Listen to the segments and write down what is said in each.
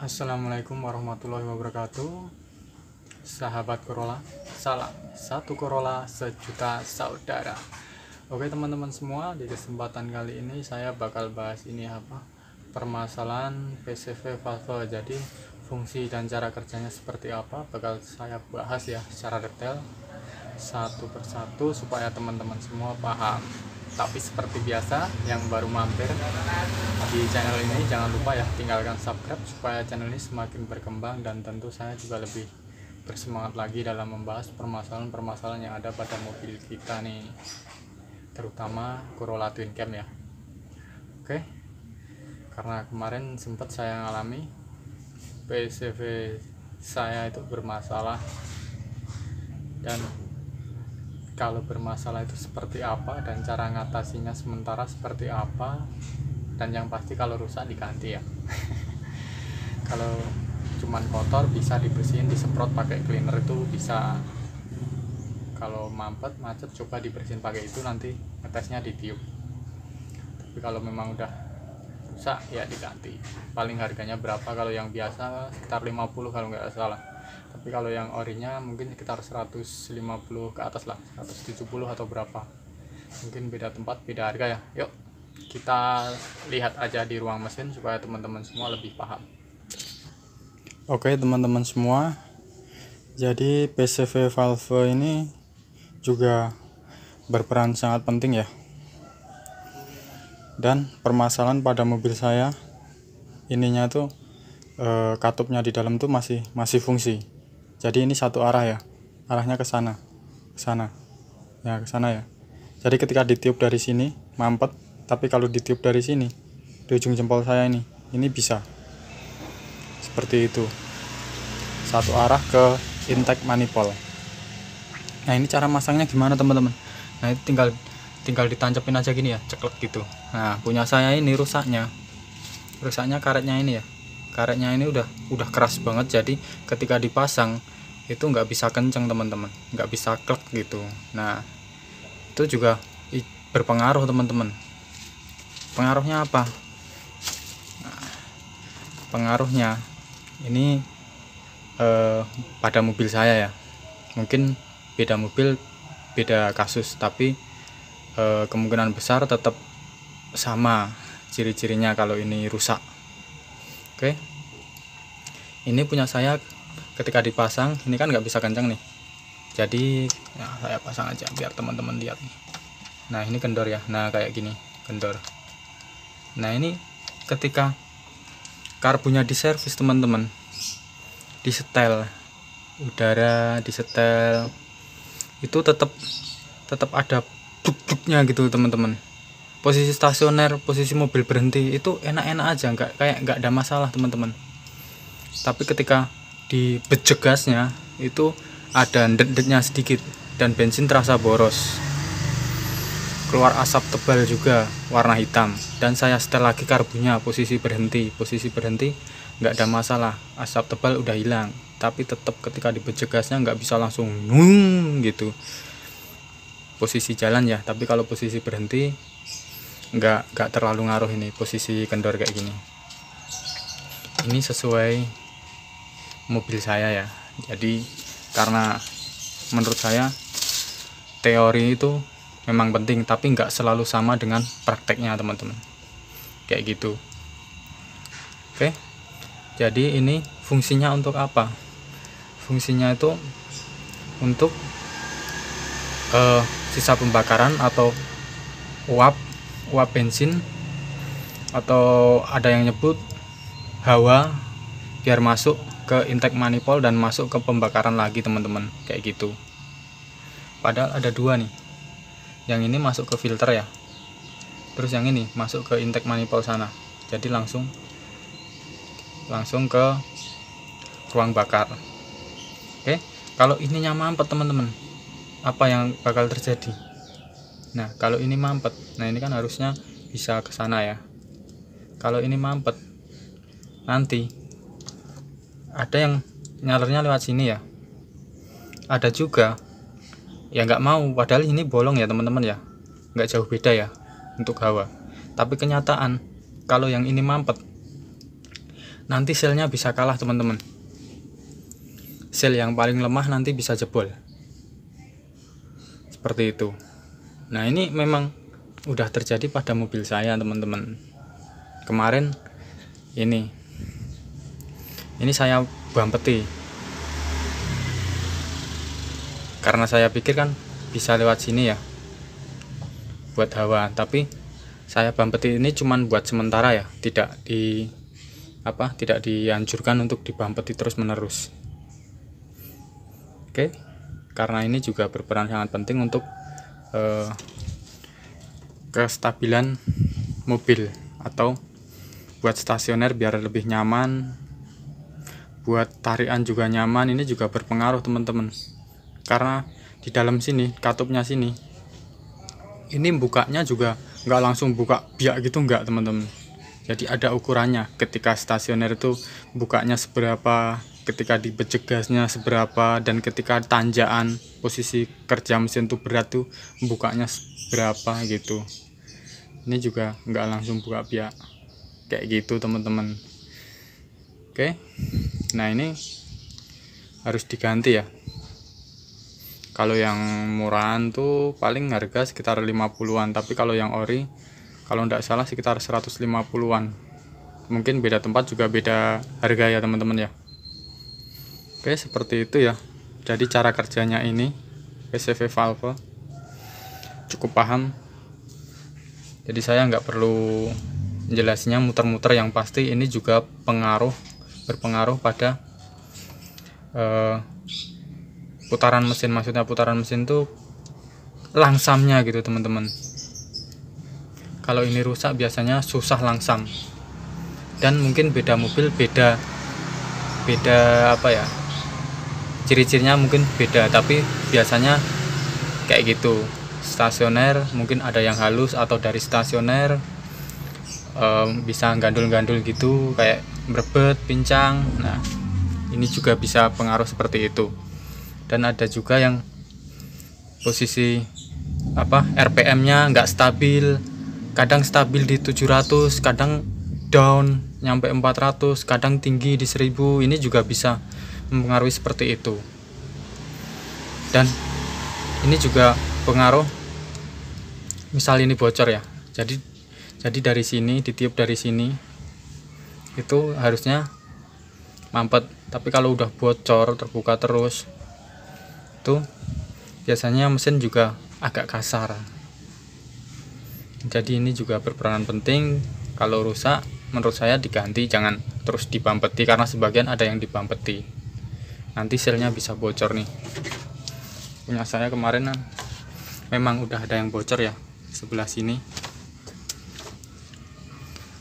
Assalamualaikum warahmatullahi wabarakatuh. Sahabat Corolla, salam satu Corolla sejuta saudara. Oke teman-teman semua, di kesempatan kali ini saya bakal bahas ini permasalahan PCV valve. Jadi fungsi dan cara kerjanya seperti apa bakal saya bahas ya secara detail satu persatu supaya teman-teman semua paham. Tapi seperti biasa, yang baru mampir di channel ini jangan lupa ya tinggalkan subscribe supaya channel ini semakin berkembang, dan tentu saya juga lebih bersemangat lagi dalam membahas permasalahan-permasalahan yang ada pada mobil kita nih, terutama Corolla Twin Cam ya. Oke, karena kemarin sempat saya ngalami PCV saya itu bermasalah, dan kalau bermasalah itu seperti apa dan cara ngatasinya sementara seperti apa, dan yang pasti kalau rusak diganti ya. Kalau cuman kotor bisa dibersihin, disemprot pakai cleaner itu bisa. Kalau mampet macet coba dibersihin pakai itu, nanti ngetesnya ditiup. Tapi kalau memang udah rusak ya diganti. Paling harganya berapa? Kalau yang biasa sekitar 50 kalau nggak salah. Tapi kalau yang orinya mungkin sekitar 150 ke atas lah, 170 atau berapa. Mungkin beda tempat beda harga ya. Yuk kita lihat aja di ruang mesin supaya teman-teman semua lebih paham. Oke teman-teman semua, jadi PCV valve ini juga berperan sangat penting ya. Dan permasalahan pada mobil saya ininya tuh katupnya di dalam tuh masih fungsi. Jadi ini satu arah ya, arahnya ke sana ya, ke sana ya. Jadi ketika ditiup dari sini mampet, tapi kalau ditiup dari sini di ujung jempol saya ini bisa seperti itu, satu arah ke intake manifold. Nah ini cara masangnya gimana teman-teman? Nah itu tinggal ditancapin aja gini ya, ceklek gitu. Nah punya saya ini rusaknya karetnya ini ya, karetnya ini udah keras banget, jadi ketika dipasang itu nggak bisa kenceng teman-teman, nggak bisa klek gitu. Nah itu juga berpengaruh teman-teman. Pengaruhnya apa? Nah, pengaruhnya ini pada mobil saya ya, mungkin beda mobil beda kasus, tapi kemungkinan besar tetap sama ciri-cirinya kalau ini rusak. Oke, ini punya saya ketika dipasang ini kan nggak bisa kencang nih, jadi ya saya pasang aja biar teman-teman lihat nih. Nah ini kendor ya, nah kayak gini kendor. Nah ini ketika karbunya diservis teman-teman, disetel udara, disetel itu tetap ada bluk-bluknya gitu teman-teman. Posisi stasioner, posisi mobil berhenti itu enak-enak aja, nggak ada masalah teman-teman. Tapi ketika di bejek gasnya itu ada det-detnya sedikit dan bensin terasa boros, keluar asap tebal juga warna hitam. Dan saya setel lagi karbunya, posisi berhenti nggak ada masalah, asap tebal udah hilang. Tapi tetap ketika di bejek gasnya nggak bisa langsung gitu posisi jalan ya, tapi kalau posisi berhenti nggak terlalu ngaruh ini posisi kendor kayak gini. Ini sesuai mobil saya ya. Jadi karena menurut saya teori itu memang penting, tapi nggak selalu sama dengan prakteknya teman-teman, kayak gitu. Oke, jadi ini fungsinya untuk apa? Fungsinya itu untuk sisa pembakaran atau uap bensin, atau ada yang nyebut hawa, biar masuk ke intake manifold dan masuk ke pembakaran lagi teman-teman, kayak gitu. Padahal ada dua nih, yang ini masuk ke filter ya, terus yang ini masuk ke intake manifold sana, jadi langsung ke ruang bakar. Oke, kalau ininya mampet teman-teman, apa yang bakal terjadi? Nah kalau ini mampet, nah ini kan harusnya bisa ke sana ya. Kalau ini mampet, nanti ada yang nyalurnya lewat sini ya, ada juga yang nggak mau, padahal ini bolong ya teman-teman ya, nggak jauh beda ya untuk hawa. Tapi kenyataan kalau yang ini mampet, nanti selnya bisa kalah teman-teman. Sel yang paling lemah nanti bisa jebol, seperti itu. Nah ini memang udah terjadi pada mobil saya teman-teman. Kemarin ini saya bampeti, karena saya pikir kan bisa lewat sini ya buat hawa, tapi saya bampeti ini cuman buat sementara ya, tidak dianjurkan untuk dibampeti terus menerus. Oke, karena ini juga berperan sangat penting untuk kestabilan mobil, atau buat stasioner biar lebih nyaman, buat tarikan juga nyaman. Ini juga berpengaruh teman-teman, karena di dalam sini, katupnya sini, ini bukanya juga nggak langsung buka biak gitu, nggak teman-teman. Jadi ada ukurannya, ketika stasioner itu bukanya seberapa, ketika dibejek gasnya seberapa, dan ketika tanjakan posisi kerja mesin tuh berat tuh bukanya berapa gitu. Ini juga nggak langsung buka biak kayak gitu teman-teman. Oke, nah ini harus diganti ya. Kalau yang murahan tuh paling harga sekitar 50-an, tapi kalau yang ori kalau nggak salah sekitar 150-an. Mungkin beda tempat juga beda harga ya teman-teman ya. Oke, seperti itu ya. Jadi cara kerjanya ini PCV valve cukup paham. Jadi saya nggak perlu menjelasnya muter-muter, yang pasti ini juga berpengaruh pada putaran mesin. Maksudnya putaran mesin tuh langsamnya gitu teman-teman. Kalau ini rusak biasanya susah langsam, dan mungkin beda mobil beda ciri-cirinya mungkin beda, tapi biasanya kayak gitu. Stasioner mungkin ada yang halus, atau dari stasioner bisa gandul-gandul gitu, kayak merebet, pincang. Nah ini juga bisa pengaruh seperti itu. Dan ada juga yang posisi RPM-nya nggak stabil, kadang stabil di 700, kadang down nyampe 400, kadang tinggi di 1000. Ini juga bisa mempengaruhi seperti itu. Dan ini juga pengaruh, misal ini bocor ya, jadi dari sini ditiup, dari sini itu harusnya mampet, tapi kalau udah bocor terbuka terus itu biasanya mesin juga agak kasar. Jadi ini juga berperan penting. Kalau rusak menurut saya diganti, jangan terus dibampeti, karena sebagian ada yang dibampeti, nanti selnya bisa bocor nih. Punya saya kemarin memang udah ada yang bocor ya sebelah sini,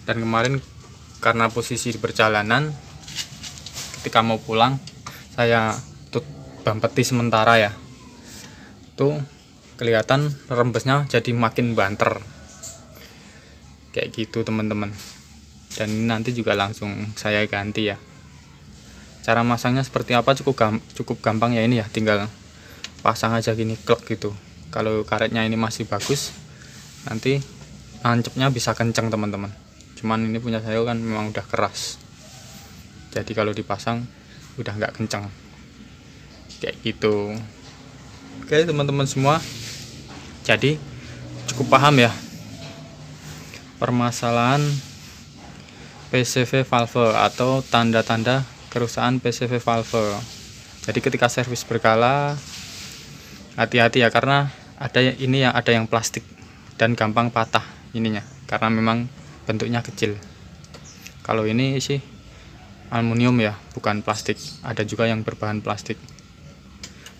dan kemarin karena posisi di perjalanan ketika mau pulang saya bampeti sementara ya, tuh kelihatan rembesnya jadi makin banter kayak gitu teman-teman. Dan ini nanti juga langsung saya ganti ya. Cara masangnya seperti apa cukup gampang ya, ini ya, tinggal pasang aja gini, klek gitu. Kalau karetnya ini masih bagus, nanti nancepnya bisa kenceng teman-teman. Cuman ini punya saya kan memang udah keras, jadi kalau dipasang udah nggak kenceng kayak gitu. Oke teman-teman semua, jadi cukup paham ya permasalahan PCV valve atau tanda-tanda kerusakan PCV valve. Jadi ketika servis berkala hati-hati ya, karena ada yang plastik dan gampang patah ininya, karena memang bentuknya kecil. Kalau ini sih aluminium ya, bukan plastik. Ada juga yang berbahan plastik.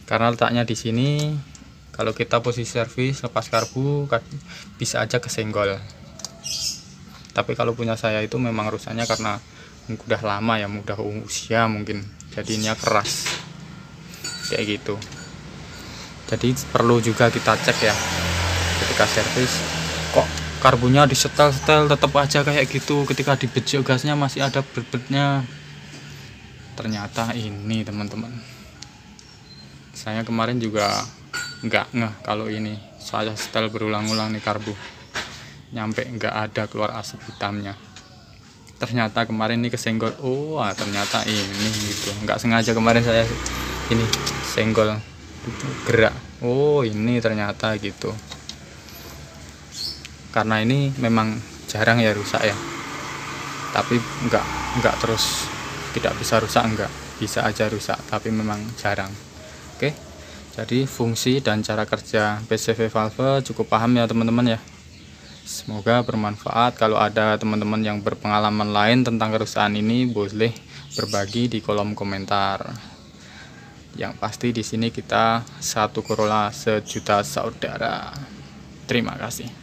Karena letaknya di sini, kalau kita posisi servis lepas karbu bisa aja kesenggol. Tapi kalau punya saya itu memang rusaknya karena udah lama ya, udah usia mungkin, jadinya keras kayak gitu. Jadi perlu juga kita cek ya ketika servis, kok karbunya disetel-setel tetap aja kayak gitu, ketika dibejek gasnya masih ada berbetnya. Ternyata ini teman-teman, saya kemarin juga nggak ngeh kalau ini saya setel berulang-ulang nih karbu, nyampe nggak ada keluar asap hitamnya. ternyata kemarin ini kesenggol. Ternyata ini gitu, nggak sengaja kemarin saya ini senggol gerak. Ini ternyata gitu. Karena ini memang jarang ya rusak ya, tapi enggak terus tidak bisa rusak, enggak, bisa aja rusak tapi memang jarang. Oke, jadi fungsi dan cara kerja PCV valve cukup paham ya teman-teman ya. Semoga bermanfaat. Kalau ada teman-teman yang berpengalaman lain tentang kerusakan ini, boleh berbagi di kolom komentar. Yang pasti di sini kita satu Corolla sejuta saudara. Terima kasih.